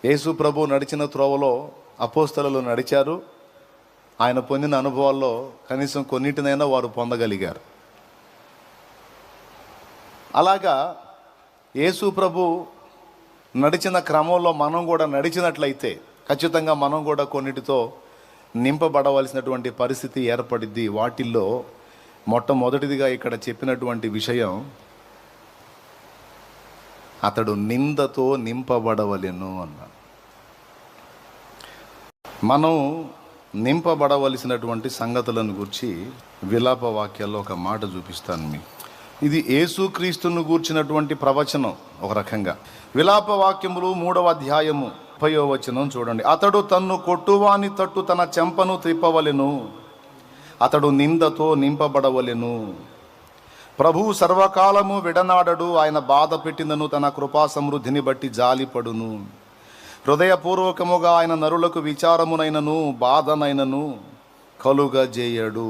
యేసు ప్రభు నడిచిన త్రోవలో అపోస్తలులు నడిచారు. ఆయన పొందిన అనుభవాల్లో కనీసం కొన్నిటినైనా వారు పొందగలిగారు. అలాగా యేసు ప్రభు నడిచిన క్రమంలో మనం కూడా నడిచినట్లయితే ఖచ్చితంగా మనం కూడా కొన్నిటితో నింపబడవలసినటువంటి పరిస్థితి ఏర్పడిద్ది. వాటిల్లో మొట్టమొదటిదిగా ఇక్కడ చెప్పినటువంటి విషయం, అతడు నిందతో నింపబడవలెను అన్నాడు. మనం నింపబడవలసినటువంటి సంగతులను గురించి విలాప వాక్యాల్లో ఒక మాట చూపిస్తాను మీకు. ఇది యేసుక్రీస్తును గూర్చినటువంటి ప్రవచనం. ఒక రకంగా విలాప వాక్యములు 3వ అధ్యాయము 30వ వచనం చూడండి. అతడు తన్ను కొట్టువాని తట్టు తన చెంపను త్రిప్పవలెను, అతడు నిందతో నింపబడవలెను. ప్రభువు సర్వకాలము విడనాడడు, ఆయన బాధ పెట్టినను తన కృపా సమృద్ధిని బట్టి జాలిపడును. హృదయపూర్వకముగా ఆయన నరులకు విచారమునైనను బాధనైనను కలుగజేయడు.